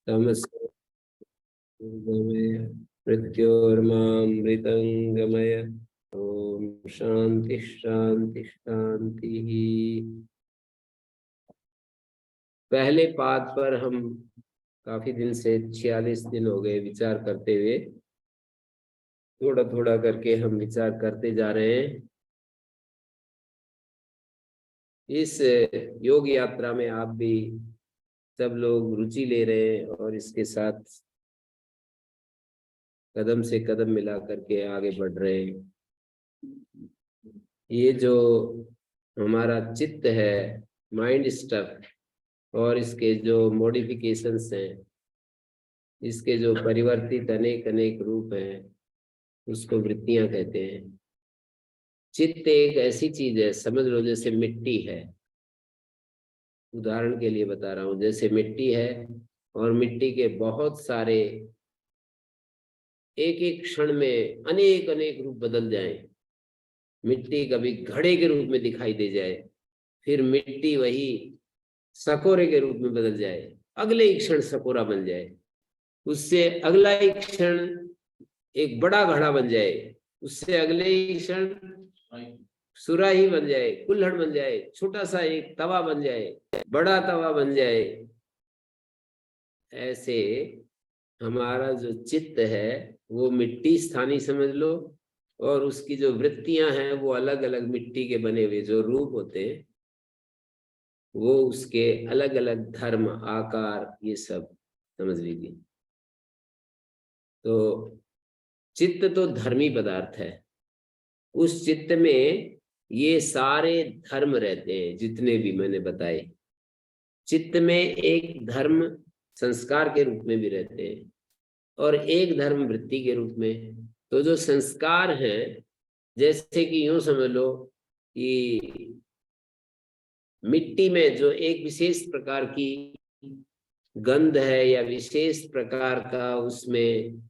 तमसो गमय मृत्योर्मामृतंगमय। ओम शांति शांति शांति। पहले पाद पर हम काफी दिन से 46 दिन हो गए विचार करते हुए, थोड़ा थोड़ा करके हम विचार करते जा रहे हैं। इस योग यात्रा में आप भी सब लोग रुचि ले रहे हैं और इसके साथ कदम से कदम मिला करके आगे बढ़ रहे हैं। ये जो हमारा चित्त है, माइंड स्टफ, और इसके जो मॉडिफिकेशंस हैं, इसके जो परिवर्तित अनेक अनेक रूप हैं, उसको वृत्तियां कहते हैं। चित्त एक ऐसी चीज है, समझ लो जैसे मिट्टी है। उदाहरण के लिए बता रहा हूं, जैसे मिट्टी है और मिट्टी के बहुत सारे एक एक क्षण में अनेक अनेक रूप बदल जाएं। मिट्टी कभी घड़े के रूप में दिखाई दे जाए, फिर मिट्टी वही सकोरे के रूप में बदल जाए, अगले ही क्षण सकोरा बन जाए, उससे अगला ही क्षण एक बड़ा घड़ा बन जाए, उससे अगले ही क्षण सुराही बन जाए, कुल्हड़ बन जाए, छोटा सा एक तवा बन जाए, बड़ा तवा बन जाए। ऐसे हमारा जो चित्त है वो मिट्टी स्थानीय समझ लो, और उसकी जो वृत्तियां हैं वो अलग अलग मिट्टी के बने हुए जो रूप होते हैं, वो उसके अलग अलग धर्म आकार ये सब समझ लीजिए। तो चित्त तो धर्मी पदार्थ है। उस चित्त में ये सारे धर्म रहते हैं जितने भी मैंने बताए। चित्त में एक धर्म संस्कार के रूप में भी रहते हैं और एक धर्म वृत्ति के रूप में। तो जो संस्कार हैं, जैसे कि यूं समझ लो कि मिट्टी में जो एक विशेष प्रकार की गंध है या विशेष प्रकार का उसमें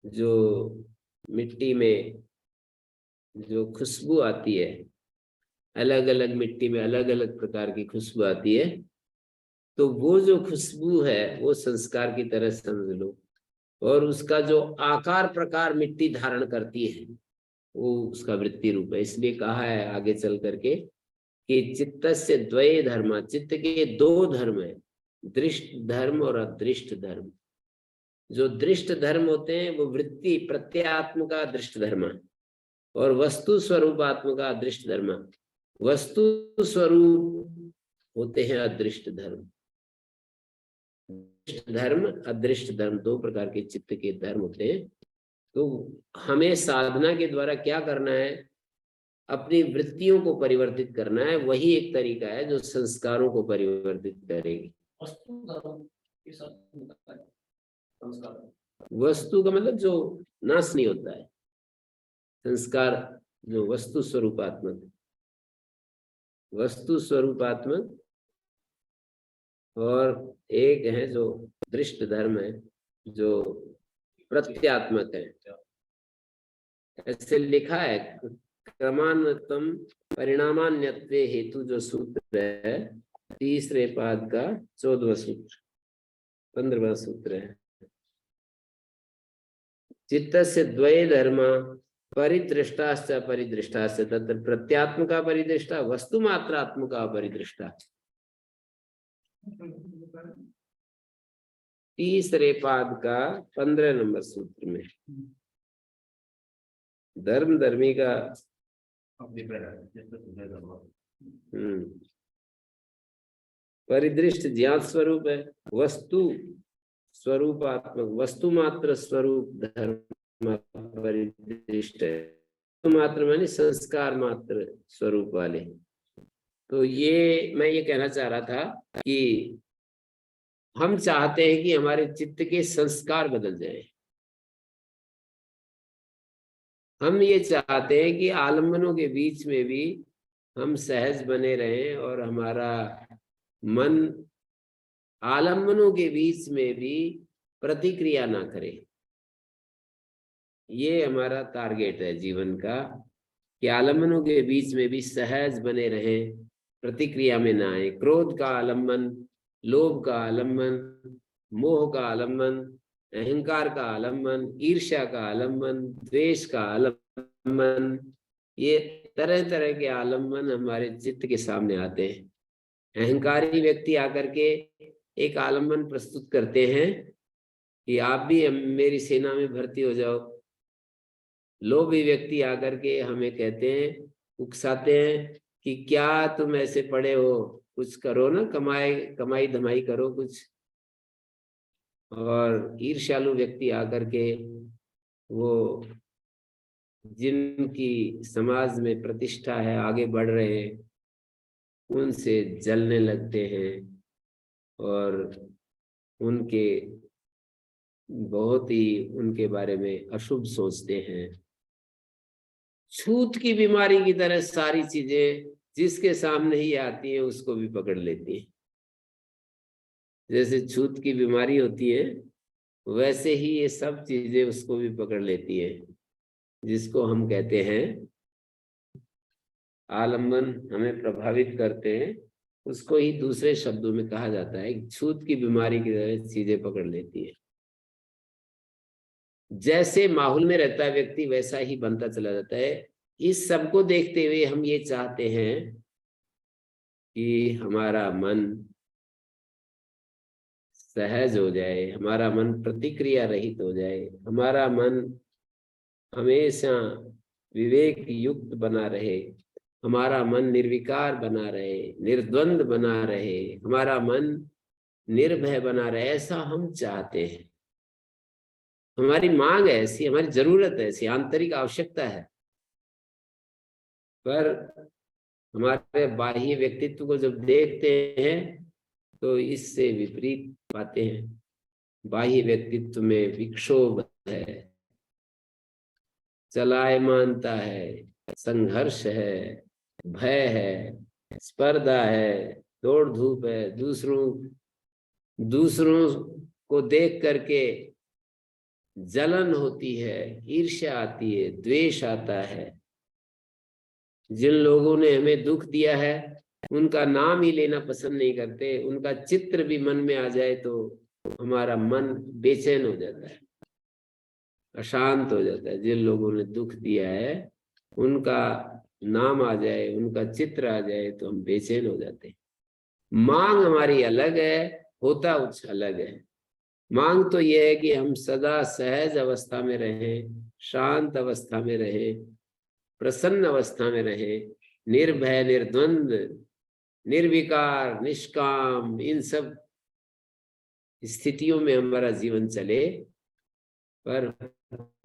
जो मिट्टी में जो खुशबू आती है, अलग अलग मिट्टी में अलग अलग प्रकार की खुशबू आती है, तो वो जो खुशबू है वो संस्कार की तरह समझ लो। और उसका जो आकार प्रकार मिट्टी धारण करती है वो उसका वृत्ति रूप है। इसलिए कहा है आगे चल करके कि चित्तस्य द्वये धर्म, चित्त के दो धर्म है, दृष्ट धर्म और अदृष्ट धर्म। जो दृष्ट धर्म होते हैं वो वृत्ति प्रत्यात्म का दृष्ट धर्म, और वस्तु स्वरूपात्म का अदृष्ट धर्म। वस्तु स्वरूप होते हैं अदृष्ट धर्म। धर्म अदृष्ट धर्म दो प्रकार के चित्त के धर्म होते हैं। तो हमें साधना के द्वारा क्या करना है, अपनी वृत्तियों को परिवर्तित करना है। वही एक तरीका है जो संस्कारों को परिवर्तित करेगी। वस्तु का मतलब जो नाश नहीं होता है, संस्कार जो वस्तु स्वरूपात्मक, वस्तु स्वरूपात्मक, और एक है जो दृष्ट धर्म है जो प्रत्यात्मक है। ऐसे लिखा है क्रमान्वतम परिणामान्यत्वे हेतु, जो सूत्र है तीसरे पाद का 14वां सूत्र, 15वां सूत्र है। चित्तस्य द्वये धर्मा परिदृष्टाश्च परिदृष्टाश्च तत्र प्रत्यात्मका परिदृष्टा वस्तुमात्रात्मका परिदृष्टा। तीसरे पाद का 15 नंबर सूत्र में धर्म धर्मी का परिदृष्ट ज्ञात स्वरूप है, वस्तु स्वरूपात्मक वस्तु मात्र स्वरूप धर्म परिदृष्ट है। वस्तु मात्र माने संस्कार मात्र स्वरूप वाले। तो ये मैं ये कहना चाह रहा था कि हम चाहते हैं कि हमारे चित्त के संस्कार बदल जाएं। हम ये चाहते हैं कि आलम्बनों के बीच में भी हम सहज बने रहें और हमारा मन आलम्बनों के बीच में भी प्रतिक्रिया ना करे। ये हमारा टारगेट है जीवन का, कि आलम्बनों के बीच में भी सहज बने रहें, प्रतिक्रिया में ना आए। क्रोध का आलम्बन, लोभ का आलम्बन, मोह का आलम्बन, अहंकार का आलम्बन, ईर्ष्या का आलम्बन, द्वेष का आलम्बन, ये तरह तरह के आलम्बन हमारे चित्त के सामने आते हैं। अहंकारी व्यक्ति आकर के एक आलम्बन प्रस्तुत करते हैं कि आप भी मेरी सेना में भर्ती हो जाओ। लोभी व्यक्ति आकर के हमें कहते हैं, उकसाते हैं कि क्या तुम ऐसे पड़े हो, कुछ करो ना, कमाई धमाई करो कुछ। और ईर्ष्यालु व्यक्ति आकर के वो जिनकी समाज में प्रतिष्ठा है, आगे बढ़ रहे हैं, उनसे जलने लगते हैं और उनके बहुत ही उनके बारे में अशुभ सोचते हैं। छूत की बीमारी की तरह सारी चीजें जिसके सामने ही आती है उसको भी पकड़ लेती है। जैसे छूत की बीमारी होती है वैसे ही ये सब चीजें उसको भी पकड़ लेती है, जिसको हम कहते हैं आलम्बन हमें प्रभावित करते हैं, उसको ही दूसरे शब्दों में कहा जाता है छूत की बीमारी की तरह चीजें पकड़ लेती है। जैसे माहौल में रहता है व्यक्ति वैसा ही बनता चला जाता है। इस सब को देखते हुए हम ये चाहते हैं कि हमारा मन सहज हो जाए, हमारा मन प्रतिक्रिया रहित हो जाए, हमारा मन हमेशा विवेक युक्त बना रहे, हमारा मन निर्विकार बना रहे, निर्द्वंद बना रहे, हमारा मन निर्भय बना रहे, ऐसा हम चाहते हैं। हमारी मांग है ऐसी, हमारी जरूरत है ऐसी, आंतरिक आवश्यकता है। पर हमारे बाह्य व्यक्तित्व को जब देखते हैं तो इससे विपरीत पाते हैं। बाह्य व्यक्तित्व में विक्षोभ है, चलायमानता है, संघर्ष है, भय है, स्पर्धा है, दौड़ धूप है, दूसरों को देख करके जलन होती है, ईर्ष्या आती है, द्वेष आता है। जिन लोगों ने हमें दुख दिया है उनका नाम ही लेना पसंद नहीं करते, उनका चित्र भी मन में आ जाए तो हमारा मन बेचैन हो जाता है, अशांत हो जाता है। जिन लोगों ने दुख दिया है उनका नाम आ जाए, उनका चित्र आ जाए तो हम बेचैन हो जाते हैं। मांग हमारी अलग है, होता कुछ अलग है। मांग तो यह है कि हम सदा सहज अवस्था में रहें, शांत अवस्था में रहें, प्रसन्न अवस्था में रहें, निर्भय, निर्द्वंद, निर्विकार, निष्काम, इन सब स्थितियों में हमारा जीवन चले। पर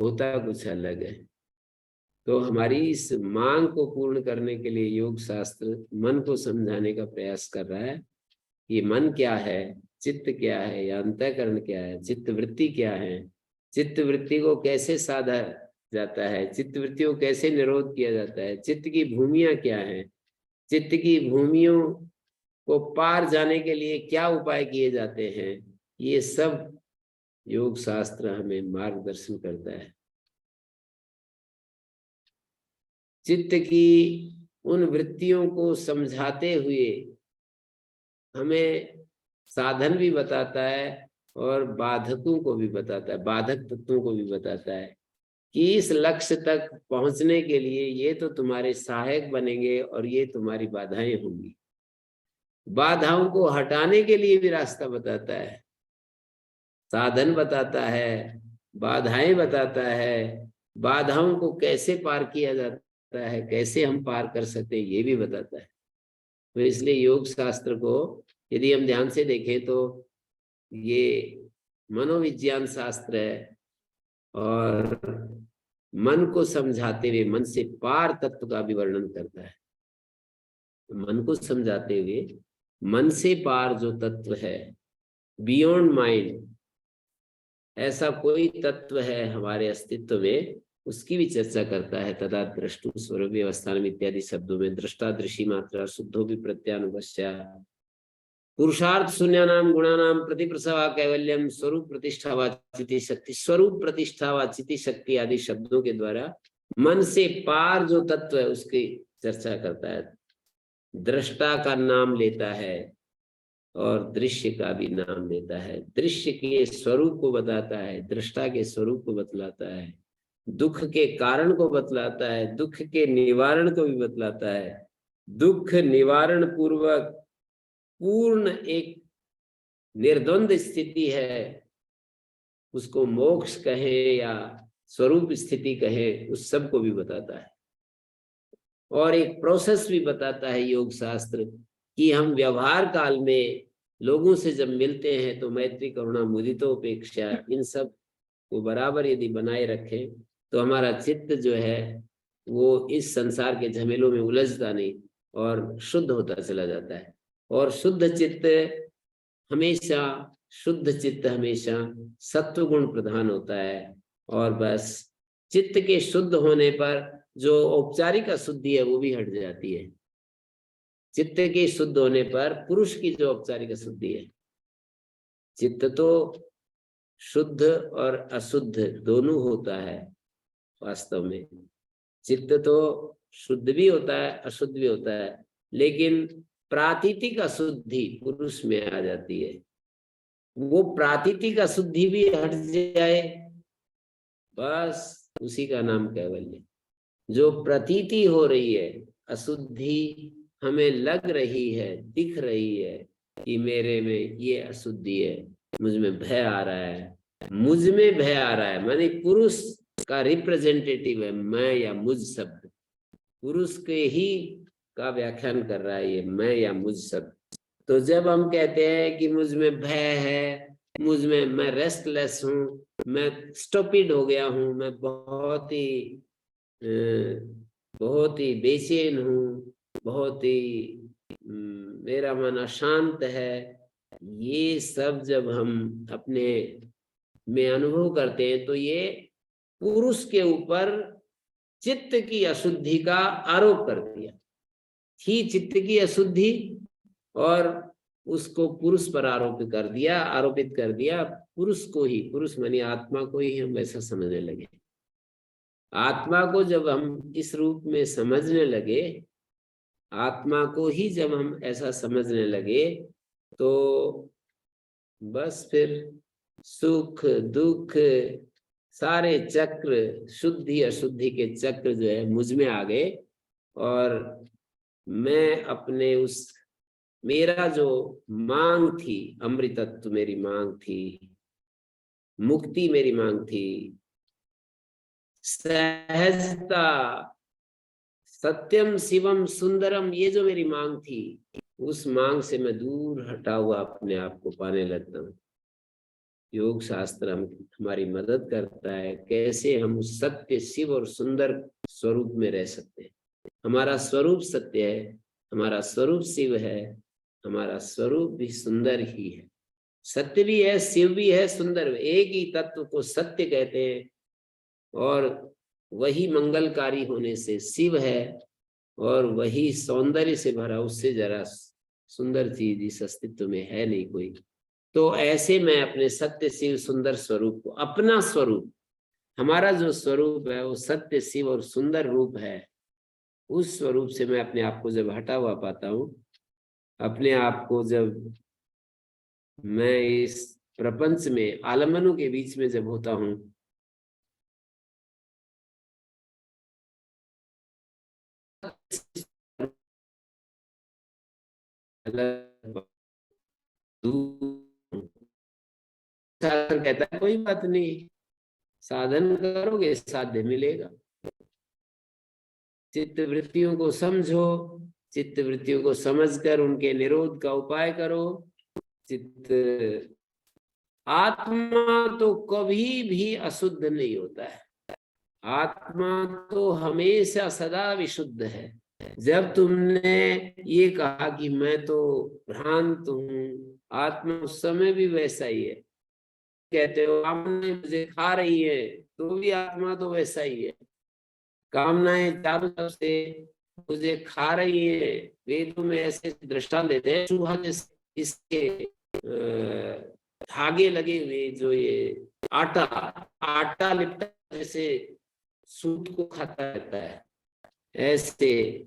होता कुछ अलग है। तो हमारी इस मांग को पूर्ण करने के लिए योग शास्त्र मन को समझाने का प्रयास कर रहा है। ये मन क्या है, चित्त क्या है, या अंतःकरण क्या है, चित्त वृत्ति क्या है, चित्त वृत्ति को कैसे साधा जाता है, चित्त वृत्ति को कैसे निरोध किया जाता है, चित्त की भूमियां क्या है, चित्त की भूमियों को पार जाने के लिए क्या उपाय किए जाते हैं, ये सब योग शास्त्र हमें मार्गदर्शन करता है। चित्त की उन वृत्तियों को समझाते हुए हमें साधन भी बताता है और बाधकों को भी बताता है, बाधक तत्वों को भी बताता है कि इस लक्ष्य तक पहुंचने के लिए ये तो तुम्हारे सहायक बनेंगे और ये तुम्हारी बाधाएं होंगी। बाधाओं को हटाने के लिए भी रास्ता बताता है, साधन बताता है, बाधाएं बताता है, बाधाओं को कैसे पार किया जाता है, कैसे हम पार कर सकते हैं ये भी बताता है। तो इसलिए योग शास्त्र को यदि हम ध्यान से देखें तो ये मनोविज्ञान शास्त्र है और मन को समझाते हुए मन से पार तत्व का भी वर्णन करता है। मन को समझाते हुए मन से पार जो तत्व है, बियॉन्ड माइंड, ऐसा कोई तत्व है हमारे अस्तित्व में, उसकी भी चर्चा करता है। तथा दृष्टु स्वरूप व्यवस्थान इत्यादि शब्दों में दृष्टा दृषि मात्रा शुद्धो भी प्रत्यानुपश्चा पुरुषार्थ शून्यानाम गुणानाम प्रतिप्रसवा कैवल्यम स्वरूप प्रतिष्ठा व चिति शक्ति, स्वरूप प्रतिष्ठा व चिति शक्ति आदि शब्दों के द्वारा मन से पार जो तत्व है उसकी चर्चा करता है। दृष्टा का नाम लेता है और दृश्य का भी नाम देता है। दृश्य के स्वरूप को बताता है, दृष्टा के स्वरूप को बतलाता है, दुख के कारण को बतलाता है, दुख के निवारण को भी बतलाता है। दुख निवारण पूर्वक पूर्ण एक निर्द्वंद स्थिति है, उसको मोक्ष कहे या स्वरूप स्थिति कहे, उस सब को भी बताता है। और एक प्रोसेस भी बताता है योग शास्त्र कि हम व्यवहार काल में लोगों से जब मिलते हैं तो मैत्री करुणा मुदितोपेक्षा इन सब को बराबर यदि बनाए रखें तो हमारा चित्त जो है वो इस संसार के झमेलों में उलझता नहीं और शुद्ध होता चला जाता है। और शुद्ध चित्त हमेशा सत्व गुण प्रधान होता है। और बस चित्त के शुद्ध होने पर जो औपचारिक अशुद्धि है वो भी हट जाती है। चित्त के शुद्ध होने पर पुरुष की जो औपचारिक अशुद्धि है, चित्त तो शुद्ध और अशुद्ध दोनों होता है वास्तव में। चित्त तो शुद्ध भी होता है अशुद्ध भी होता है, लेकिन प्रातीतिक अशुद्धि पुरुष में आ जाती है। वो प्रातीतिक अशुद्धि भी हट जाए, बस उसी का नाम कैवल्य। जो प्रतीति हो रही है अशुद्धि, हमें लग रही है, दिख रही है कि मेरे में ये अशुद्धि है, मुझ में भय आ रहा है, मुझ में भय आ रहा है, माने पुरुष का रिप्रेजेंटेटिव है मैं या मुझ शब्द, पुरुष के ही का व्याख्यान कर रहा है ये मैं या मुझ शब्द। तो जब हम कहते हैं कि मुझ में भय है, मुझ में मैं रेस्टलेस हूँ, मैं स्टूपिड हो गया हूँ, मैं बहुत ही बेचैन हूँ, बहुत ही मेरा मन अशांत है, ये सब जब हम अपने में अनुभव करते हैं तो ये पुरुष के ऊपर चित्त की अशुद्धि का आरोप कर दिया। थी चित्त की अशुद्धि और उसको पुरुष पर आरोपित कर दिया पुरुष को ही, पुरुष मानी आत्मा को ही हम ऐसा समझने लगे। आत्मा को जब हम इस रूप में समझने लगे, आत्मा को ही जब हम ऐसा समझने लगे तो बस फिर सुख दुख सारे चक्र, शुद्धि अशुद्धि के चक्र जो है मुझ में आ गए। और मैं अपने उस, मेरा जो मांग थी, अमृतत्व मेरी मांग थी, मुक्ति मेरी मांग थी, सहजता, सत्यम शिवम सुंदरम, ये जो मेरी मांग थी, उस मांग से मैं दूर हटा हुआ अपने आप को पाने लगता हूँ। योग शास्त्र हमारी मदद करता है कैसे हम उस सत्य शिव और सुंदर स्वरूप में रह सकते हैं। हमारा स्वरूप सत्य है, हमारा स्वरूप शिव है, हमारा स्वरूप भी सुंदर ही है, सत्य भी है, शिव भी है, सुंदर भी। एक ही तत्व को सत्य कहते हैं और वही मंगलकारी होने से शिव है, और वही सौंदर्य से भरा, उससे जरा सुंदर चीज इस अस्तित्व में है नहीं कोई। तो ऐसे मैं अपने सत्य शिव सुंदर स्वरूप को, अपना स्वरूप, हमारा जो स्वरूप है वो सत्य शिव और सुंदर रूप है, उस स्वरूप से मैं अपने आप को जब हटा हुआ पाता हूँ, अपने आप को जब मैं इस प्रपंच में आलम्बनों के बीच में जब होता हूँ, साधन कहता है कोई बात नहीं, साधन करोगे साध्य मिलेगा। चित्त वृत्तियों को समझो, चित्त वृत्तियों को समझकर उनके निरोध का उपाय करो। चित्त, आत्मा तो कभी भी अशुद्ध नहीं होता है, आत्मा तो हमेशा सदा विशुद्ध है। जब तुमने ये कहा कि मैं तो भ्रांत हूं, आत्मा उस समय भी वैसा ही है। कहते हो कामनाएं मुझे खा रही है, तो भी आत्मा तो वैसा ही है। कामनाएं चारों तरफ से मुझे खा रही है, वेदों में ऐसे दृष्टांत देते हैं, चूहा जैसे इसके धागे लगे हुए, जो ये आटा आटा लिपटा जैसे सूत को खाता रहता है, ऐसे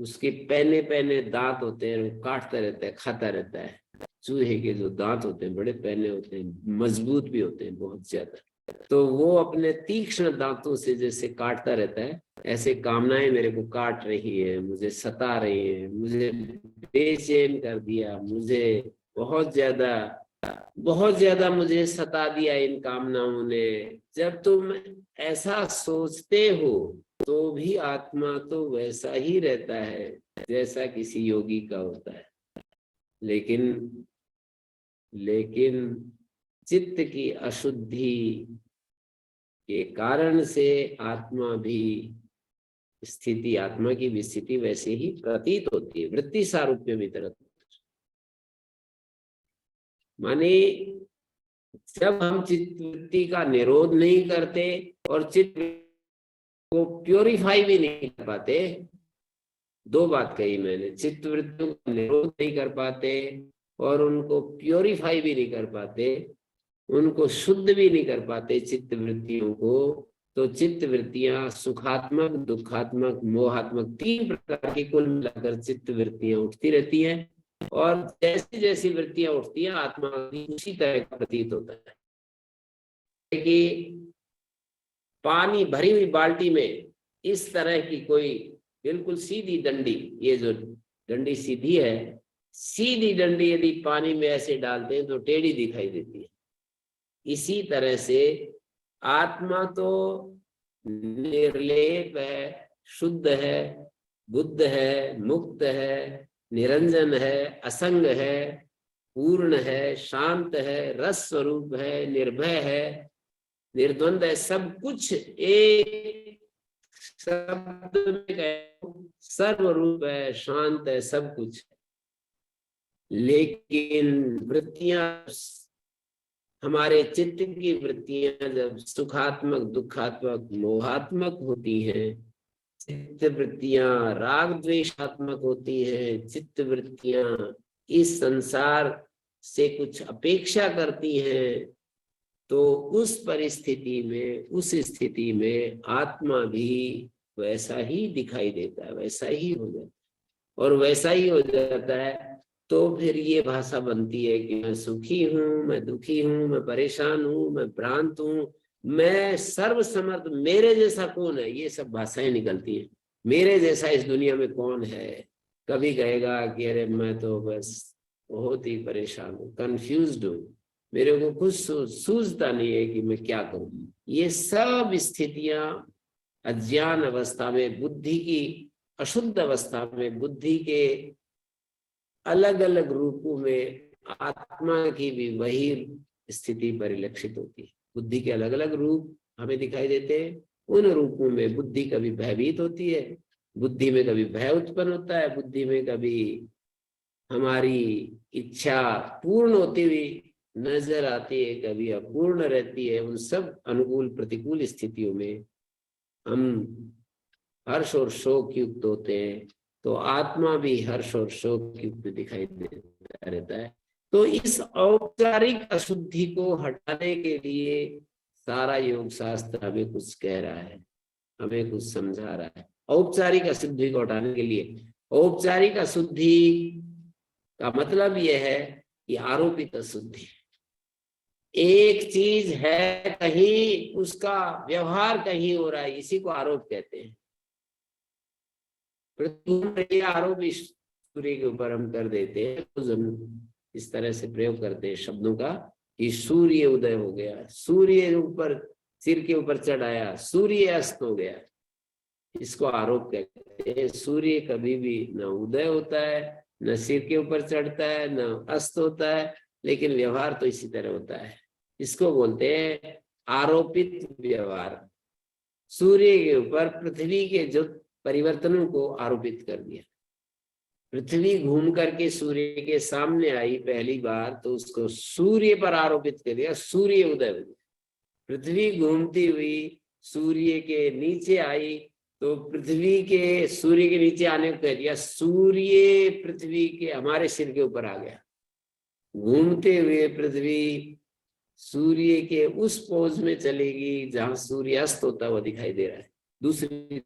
उसके पहने पहने दांत होते हैं, वो काटता रहता है, खाता रहता है। चूहे के जो दांत होते हैं बड़े पहने होते हैं, मजबूत भी होते हैं बहुत ज्यादा। तो वो अपने तीक्ष्ण दांतों से जैसे काटता रहता है, ऐसे कामनाएं मेरे को काट रही है, मुझे सता रही है, मुझे बेचैन कर दिया, मुझे बहुत ज्यादा मुझे सता दिया इन कामनाओं ने। जब तुम ऐसा सोचते हो तो भी आत्मा तो वैसा ही रहता है जैसा किसी योगी का होता है। लेकिन लेकिन चित्त की अशुद्धि के कारण से आत्मा की भी स्थिति वैसे ही प्रतीत होती है, वृत्ति सारूप्य वितरत। माने जब हम चित्त वृत्ति का निरोध नहीं करते और चित्त को प्योरीफाई भी नहीं कर पाते, दो बात कही मैंने, चित्त वृत्तियों का निरोध नहीं कर पाते और उनको प्योरीफाई भी नहीं कर पाते, उनको शुद्ध भी नहीं कर पाते चित्त वृत्तियों को, तो चित्त वृत्तियां सुखात्मक, दुखात्मक, मोहात्मक, तीन प्रकार की कुल मिलाकर चित्त वृत्तियां उठती रहती हैं। और जैसी जैसी वृत्तियां उठती हैं आत्मा भी उसी तरह का प्रतीत होता है कि पानी भरी हुई बाल्टी में इस तरह की कोई बिल्कुल सीधी डंडी, ये जो डंडी सीधी है, सीधी डंडी यदि पानी में ऐसे डालते हैं तो टेढ़ी दिखाई देती है। इसी तरह से आत्मा तो निर्लेप है, शुद्ध है, बुद्ध है, मुक्त है, निरंजन है, असंग है, पूर्ण है, शांत है, रस स्वरूप है, निर्भय है, निर्द्वंद है, सब कुछ एक शब्द में सर्वरूप है, शांत है, सब कुछ। लेकिन वृत्तियां, हमारे चित्त की वृत्तियां जब सुखात्मक, दुखात्मक, मोहात्मक होती हैं, चित्त वृत्तियां राग द्वेषात्मक होती हैं, चित्त वृत्तियां इस संसार से कुछ अपेक्षा करती हैं, तो उस परिस्थिति में, उस स्थिति में आत्मा भी वैसा ही दिखाई देता है, वैसा ही हो जाता है। और वैसा ही हो जाता है तो फिर ये भाषा बनती है कि मैं सुखी हूं, मैं दुखी हूं, मैं परेशान हूं, मैं भ्रांत हूं, मैं सर्वसमर्थ, मेरे जैसा कौन है, ये सब भाषाएं निकलती हैं। मेरे जैसा इस दुनिया में कौन है? कभी कहेगा कि अरे मैं तो बस बहुत ही परेशान हूँ, कंफ्यूज्ड हूँ, मेरे को कुछ सूझता नहीं है कि मैं क्या करूं। ये सब स्थितियां अज्ञान अवस्था में, बुद्धि की अशुद्ध अवस्था में, बुद्धि के अलग अलग रूपों में आत्मा की भी वही स्थिति परिलक्षित होती है। बुद्धि के अलग अलग रूप हमें दिखाई देते हैं, उन रूपों में बुद्धि कभी भयभीत होती है, बुद्धि में कभी भय उत्पन्न होता है, बुद्धि में कभी हमारी इच्छा पूर्ण होती हुई नजर आती है, कभी अपूर्ण रहती है। उन सब अनुकूल प्रतिकूल स्थितियों में हम हर्ष और शोक युक्त होते हैं, तो आत्मा भी हर्ष और शोक युक्त दिखाई देता रहता है। तो इस औपचारिक अशुद्धि को हटाने के लिए सारा योग शास्त्र हमें कुछ कह रहा है, हमें कुछ समझा रहा है। औपचारिक अशुद्धि को हटाने के लिए, औपचारिक अशुद्धि का मतलब यह है कि आरोपित अशुद्धि, एक चीज है कहीं, उसका व्यवहार कहीं हो रहा है, इसी को आरोप कहते हैं। ये आरोप सूर्य के ऊपर हम कर देते हैं, तो हम इस तरह से प्रयोग करते हैं शब्दों का कि सूर्य उदय हो गया, सूर्य ऊपर, सिर के ऊपर चढ़ आया, सूर्य अस्त हो गया, इसको आरोप कहते हैं। सूर्य कभी भी न उदय होता है, न सिर के ऊपर चढ़ता है, न अस्त होता है, लेकिन व्यवहार तो इसी तरह होता है। इसको बोलते हैं आरोपित व्यवहार। सूर्य के ऊपर पृथ्वी के जो परिवर्तनों को आरोपित कर दिया। पृथ्वी घूम करके सूर्य के सामने आई पहली बार, तो उसको सूर्य पर आरोपित कर दिया, सूर्य उदय हो गया। पृथ्वी घूमती हुई सूर्य के नीचे आई, तो पृथ्वी के सूर्य के नीचे आने को कह दिया, सूर्य पृथ्वी के हमारे सिर के ऊपर आ गया। घूमते हुए पृथ्वी सूर्य के उस पोज में चलेगी जहां सूर्य अस्त होता हुआ दिखाई दे रहा है, दूसरी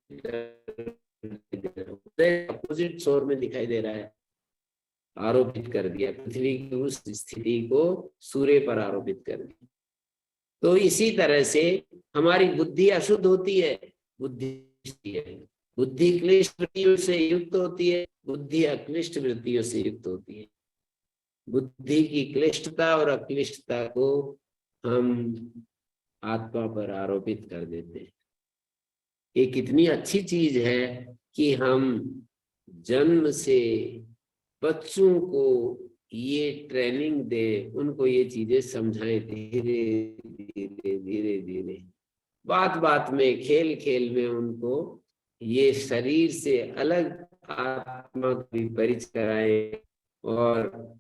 अपोजिट शोर में दिखाई दे रहा है। आरोपित कर दिया, पृथ्वी की उस स्थिति को सूर्य पर आरोपित कर दिया। तो इसी तरह से हमारी बुद्धि अशुद्ध होती है, बुद्धि क्लिष्ट वृत्तियों से युक्त होती है, बुद्धि अक्लिष्ट वृत्तियों से युक्त होती है। बुद्धि की क्लिष्टता और अक्लिष्टता को हम आत्मा पर आरोपित कर देते हैं। ये कितनी अच्छी चीज है कि हम जन्म से बच्चों को ये ट्रेनिंग दे, उनको ये चीजें समझाएं, धीरे धीरे धीरे धीरे, बात बात में, खेल खेल में उनको ये शरीर से अलग आत्मा की परिचय कराएं और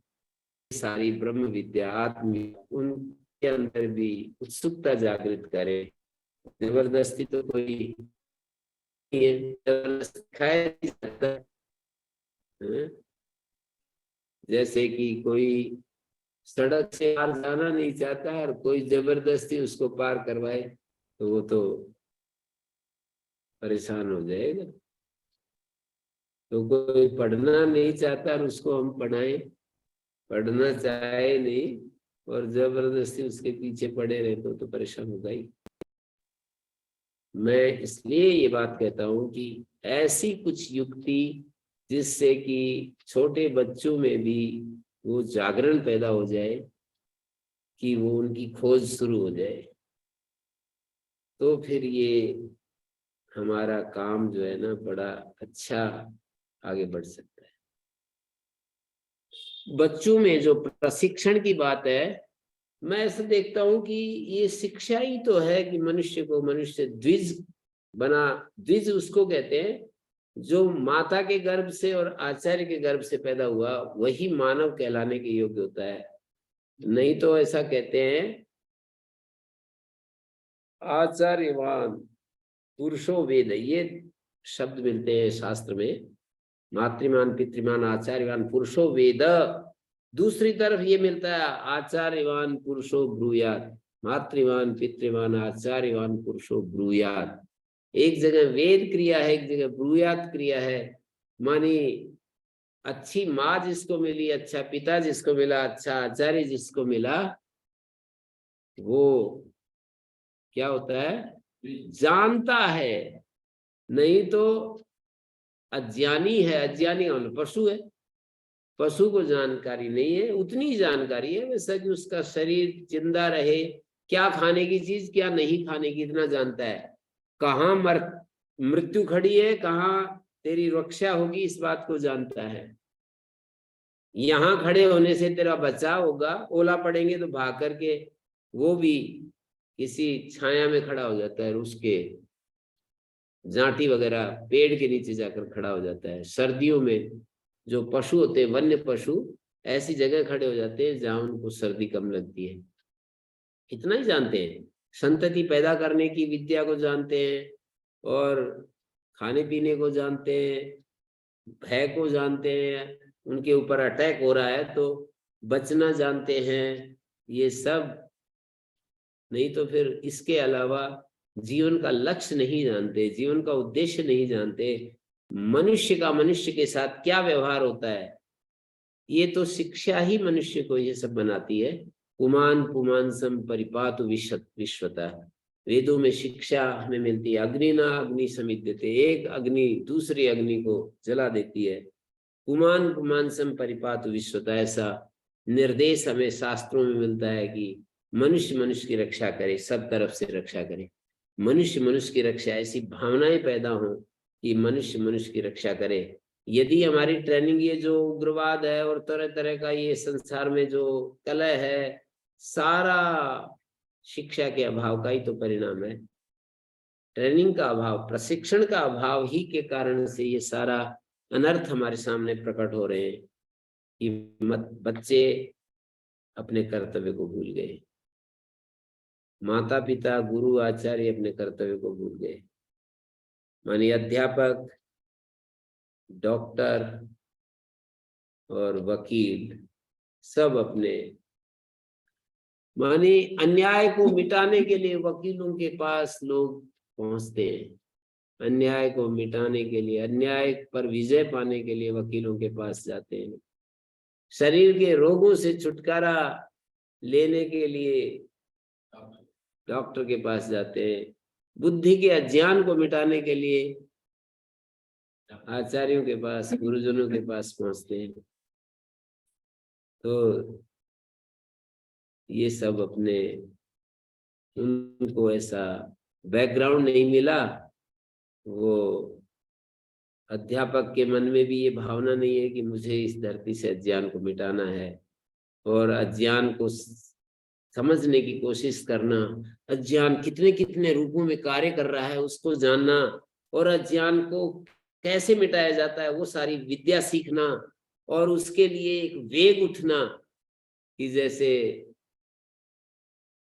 सारी ब्रह्म विद्या आत्म उनके अंदर भी उत्सुकता जागृत करें। जबरदस्ती तो कोई नहीं है, जबरदस्ती सिखाया नहीं सकता। जैसे कि कोई सड़क से पार जाना नहीं चाहता और कोई जबरदस्ती उसको पार करवाए तो वो तो परेशान हो जाएगा। तो कोई पढ़ना नहीं चाहता और उसको हम पढ़ाएं, पढ़ना चाहे नहीं और जबरदस्ती उसके पीछे पड़े रहे तो परेशान होगा ही। मैं इसलिए ये बात कहता हूं कि ऐसी कुछ युक्ति जिससे कि छोटे बच्चों में भी वो जागरण पैदा हो जाए, कि वो उनकी खोज शुरू हो जाए, तो फिर ये हमारा काम जो है ना बड़ा अच्छा आगे बढ़ सकता है। बच्चों में जो प्रशिक्षण की बात है, मैं ऐसा देखता हूं कि ये शिक्षा ही तो है कि मनुष्य को मनुष्य द्विज बना। द्विज उसको कहते हैं जो माता के गर्भ से और आचार्य के गर्भ से पैदा हुआ, वही मानव कहलाने के योग्य होता है। नहीं तो ऐसा कहते हैं आचार्यवान पुरुषो वेद, ये शब्द मिलते हैं शास्त्र में, मातृमान पितृमान आचार्यवान पुरुषो वेद। दूसरी तरफ ये मिलता है आचार्यवान पुरुषो ब्रूयात, मातृवान पितृवान आचार्यवान पुरुषो ब्रूयात। एक जगह वेद क्रिया है, एक जगह ब्रूयात क्रिया है। मानी अच्छी माँ जिसको मिली, अच्छा पिता जिसको मिला, अच्छा आचार्य जिसको मिला, वो क्या होता है, जानता है। नहीं तो अज्ञानी है, अज्ञानी मतलब पशु है, पशु को जानकारी नहीं है। उतनी जानकारी है वैसा कि उसका शरीर जिंदा रहे, क्या खाने की चीज क्या नहीं खाने की, इतना जानता है। कहाँ मृत्यु खड़ी है, कहाँ तेरी रक्षा होगी, इस बात को जानता है। यहाँ खड़े होने से तेरा बचाव होगा, ओला पड़ेंगे तो भाग करके वो भी किसी छाया में खड़ा हो जाता है, उसके जांटी वगैरह पेड़ के नीचे जाकर खड़ा हो जाता है। सर्दियों में जो पशु होते हैं, वन्य पशु, ऐसी जगह खड़े हो जाते हैं जहां उनको सर्दी कम लगती है। इतना ही जानते हैं, संतति पैदा करने की विद्या को जानते हैं, और खाने पीने को जानते हैं, भय को जानते हैं, उनके ऊपर अटैक हो रहा है तो बचना जानते हैं। ये सब नहीं तो फिर इसके अलावा जीवन का लक्ष्य नहीं जानते, जीवन का उद्देश्य नहीं जानते, मनुष्य का मनुष्य के साथ क्या व्यवहार होता है। ये तो शिक्षा ही मनुष्य को ये सब बनाती है। पुमान पुमान सम परिपातु विश्वता, वेदों में शिक्षा हमें मिलती है। अग्नि ना अग्नि समित देते, एक अग्नि दूसरी अग्नि को जला देती है। पुमान पुमान सम परिपातु विश्वता, ऐसा निर्देश हमें शास्त्रों में मिलता है कि मनुष्य मनुष्य की रक्षा करे, सब तरफ से रक्षा करे। मनुष्य मनुष्य की रक्षा, ऐसी भावनाएं पैदा हो कि मनुष्य मनुष्य की रक्षा करे। यदि हमारी ट्रेनिंग ये जो उग्रवाद है और तरह तरह का ये संसार में जो कलह है, सारा शिक्षा के अभाव का ही तो परिणाम है। ट्रेनिंग का अभाव, प्रशिक्षण का अभाव ही के कारण से ये सारा अनर्थ हमारे सामने प्रकट हो रहे हैं कि बच्चे अपने कर्तव्य को भूल गए, माता पिता गुरु आचार्य अपने कर्तव्य को भूल गए। मानिए अध्यापक, डॉक्टर और वकील सब अपने, माने अन्याय को मिटाने के लिए वकीलों के पास लोग पहुंचते हैं, अन्याय को मिटाने के लिए, अन्याय पर विजय पाने के लिए वकीलों के पास जाते हैं। शरीर के रोगों से छुटकारा लेने के लिए डॉक्टर के पास जाते हैं, बुद्धि के अज्ञान को मिटाने के लिए आचार्यों के पास, गुरुजनों के पास पहुंचते हैं। तो ये सब अपने, उनको ऐसा बैकग्राउंड नहीं मिला, वो अध्यापक के मन में भी ये भावना नहीं है कि मुझे इस धरती से अज्ञान को मिटाना है और अज्ञान को समझने की कोशिश करना, अज्ञान कितने कितने रूपों में कार्य कर रहा है उसको जानना, और अज्ञान को कैसे मिटाया जाता है वो सारी विद्या सीखना, और उसके लिए एक वेग उठना कि जैसे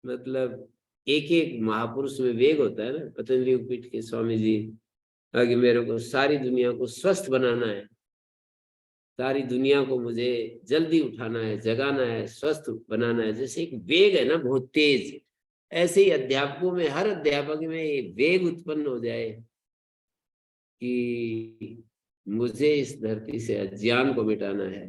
मतलब एक एक महापुरुष में वेग होता है ना। पतंजलि योगपीठ के स्वामी जी कि मेरे को सारी दुनिया को स्वस्थ बनाना है, सारी दुनिया को मुझे जल्दी उठाना है, जगाना है, स्वस्थ बनाना है। जैसे एक वेग है ना बहुत तेज, ऐसे ही अध्यापकों में, हर अध्यापक में ये वेग उत्पन्न हो जाए कि मुझे इस धरती से अज्ञान को मिटाना है।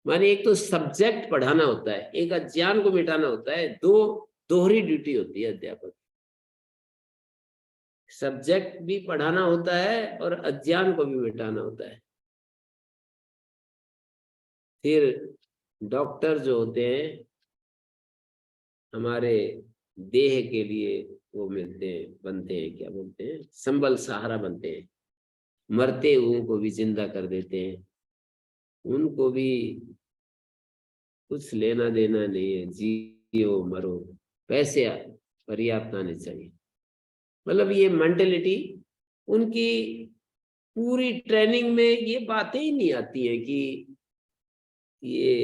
माने एक तो सब्जेक्ट पढ़ाना होता है, एक अज्ञान को मिटाना होता है, दो दोहरी ड्यूटी होती है अध्यापक। सब्जेक्ट भी पढ़ाना होता है और अज्ञान को भी मिटाना होता है। फिर डॉक्टर जो होते हैं हमारे देह के लिए वो मिलते हैं, बनते हैं, क्या बोलते हैं, संबल सहारा बनते हैं, मरते हुओं को भी जिंदा कर देते हैं। उनको भी कुछ लेना देना नहीं है, जियो मरो, पैसे पर्याप्त आने चाहिए। मतलब ये मेंटेलिटी उनकी पूरी ट्रेनिंग में ये बातें ही नहीं आती है कि ये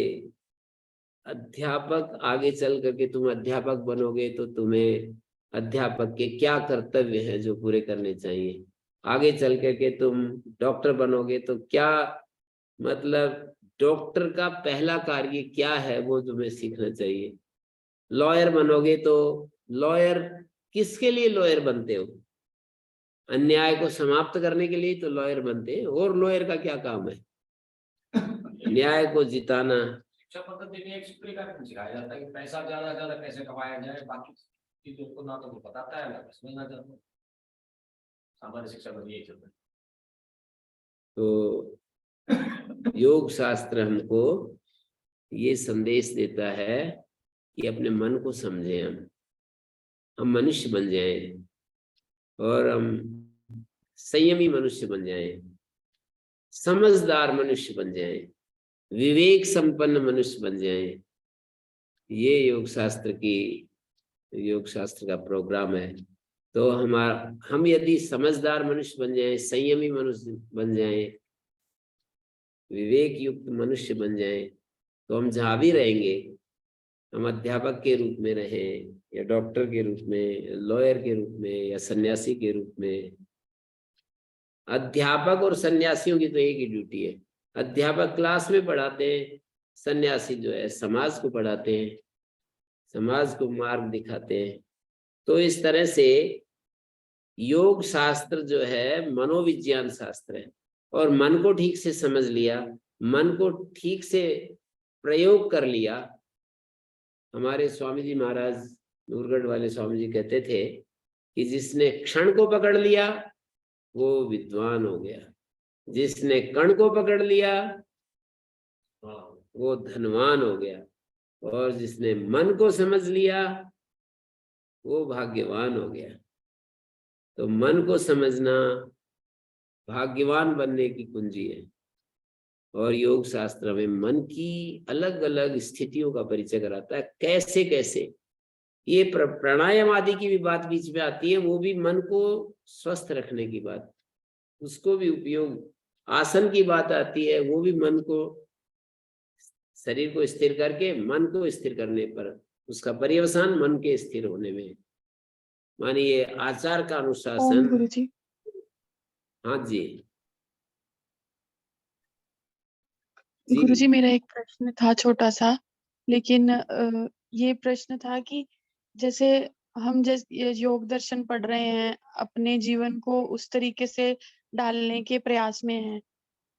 अध्यापक आगे चल करके तुम अध्यापक बनोगे तो तुम्हें अध्यापक के क्या कर्तव्य हैं जो पूरे करने चाहिए, आगे चल करके तुम डॉक्टर बनोगे तो क्या, मतलब डॉक्टर का पहला कार्य क्या है वो तुम्हें सीखना चाहिए। लॉयर बनोगे तो लॉयर किसके लिए लॉयर बनते हो, अन्याय को समाप्त करने के लिए तो लॉयर बनते हैं, और लॉयर का क्या काम है, न्याय को जिताना। शिक्षा पद्धति में एक सूत्र का सिखाया जाता है कि पैसा ज्यादा ज्यादा कैसे कमाया जाए, बाकी चीजों को ना तो वो बताता है ना इसमें ना जाता। सामान्य शिक्षा में यही चलता है। तो योग शास्त्र हमको ये संदेश देता है कि अपने मन को समझें, हम मनुष्य बन जाएं और हम संयमी मनुष्य बन जाएं, समझदार मनुष्य बन जाएं, विवेक संपन्न मनुष्य बन जाएं। ये योग शास्त्र का प्रोग्राम है। तो हम यदि समझदार मनुष्य बन जाएं, संयमी मनुष्य बन जाएं, विवेक युक्त मनुष्य बन जाएं, तो हम जहां भी रहेंगे, हम अध्यापक के रूप में रहें या डॉक्टर के रूप में, लॉयर के रूप में या सन्यासी के रूप में। अध्यापक और सन्यासियों की तो एक ही ड्यूटी है, अध्यापक क्लास में पढ़ाते हैं, सन्यासी जो है समाज को पढ़ाते हैं, समाज को मार्ग दिखाते हैं। तो इस तरह से योग शास्त्र जो है मनोविज्ञान शास्त्र है, और मन को ठीक से समझ लिया, मन को ठीक से प्रयोग कर लिया। हमारे स्वामी जी महाराज, नूरगढ़ वाले स्वामी जी कहते थे कि जिसने क्षण को पकड़ लिया वो विद्वान हो गया, जिसने कण को पकड़ लिया वो धनवान हो गया, और जिसने मन को समझ लिया वो भाग्यवान हो गया। तो मन को समझना भाग्यवान बनने की कुंजी है। और योग शास्त्र में मन की अलग अलग स्थितियों का परिचय कराता है, कैसे कैसे। ये प्राणायाम आदि की भी बात बीच में आती है, वो भी मन को स्वस्थ रखने की बात, उसको भी उपयोग। आसन की बात आती है, वो भी मन को, शरीर को स्थिर करके मन को स्थिर करने पर, उसका पर्यवसान मन के स्थिर होने में। मानिए आचार का अनुशासन। ओम गुरुजी। हाँ जी गुरुजी, मेरा एक प्रश्न था छोटा सा, लेकिन ये प्रश्न था कि जैसे हम ये योग दर्शन पढ़ रहे हैं, अपने जीवन को उस तरीके से डालने के प्रयास में हैं,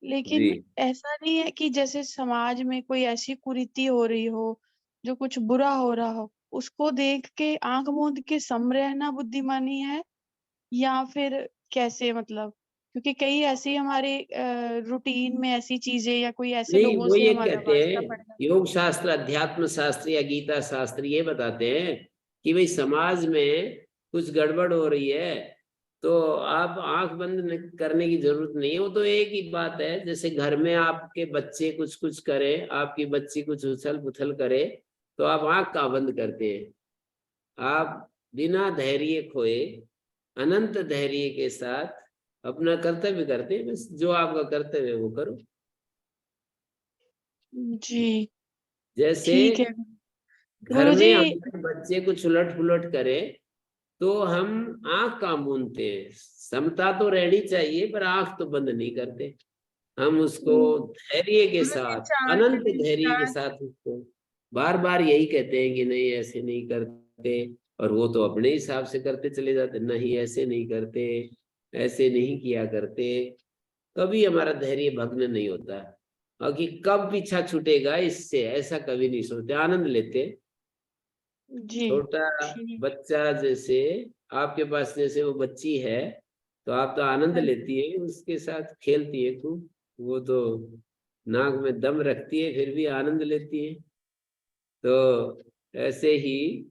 लेकिन जी ऐसा नहीं है कि जैसे समाज में कोई ऐसी कुरीति हो रही हो, जो कुछ बुरा हो रहा हो, उसको देख के आँख मूंद के सम रहना बुद्धिमानी है, या फिर कैसे मतलब? क्योंकि कई ऐसी हमारे रूटीन में ऐसी चीजें या कोई ऐसे नहीं, लोगों वो से ये हमारा कहते वास्ता हैं, पड़ जाता योग शास्त्र, अध्यात्म शास्त्र या गीता शास्त्र ये बताते हैं कि भाई समाज में कुछ गड़बड़ हो रही है तो आप आंख बंद करने की जरूरत नहीं है। वो तो एक ही बात है, जैसे घर में आपके बच्चे कुछ कुछ करे, आपकी बच्ची कुछ उछल पुथल करे, तो आप आंख कहाँ बंद करते हैं? आप बिना धैर्य खोए, अनंत धैर्य के साथ अपना कर्तव्य करते हैं। बस जो आपका कर्तव्य है वो करो। जी, जैसे ठीक है। घर में गुरुजी, हमारे बच्चे कुछ उलट पुलट करे तो हम आंख काम मूंदते हैं। समता तो रहनी चाहिए, पर आंख तो बंद नहीं करते। हम उसको धैर्य के गुरुजी साथ, 4 अनंत दिन धैर्य के 4 साथ उसको बार बार यही कहते हैं कि नहीं ऐसे नहीं करते, और वो तो अपने हिसाब से करते चले जाते, नहीं ऐसे नहीं करते, ऐसे नहीं किया करते। कभी हमारा धैर्य भग्न नहीं होता। और कि कब पीछा छूटेगा इससे, ऐसा कभी नहीं सोचते, आनंद लेते। जी, छोटा ठीक। बच्चा जैसे आपके पास, जैसे वो बच्ची है तो आप तो आनंद हाँ, लेती है, उसके साथ खेलती है खूब। वो तो नाक में दम रखती है फिर भी आनंद लेती है। तो ऐसे ही,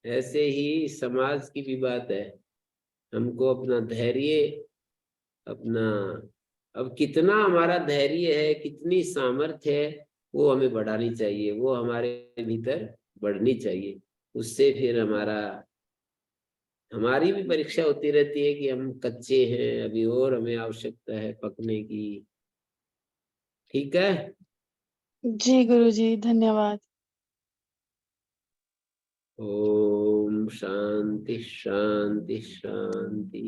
ऐसे ही समाज की भी बात है। हमको अपना धैर्य, अपना, अब कितना हमारा धैर्य है, कितनी सामर्थ्य है, वो हमें बढ़ानी चाहिए, वो हमारे भीतर बढ़नी चाहिए। उससे फिर हमारी भी परीक्षा होती रहती है कि हम कच्चे हैं, अभी और हमें आवश्यकता है पकने की। ठीक है। जी गुरुजी, धन्यवाद। ओम शांति शांति शांति।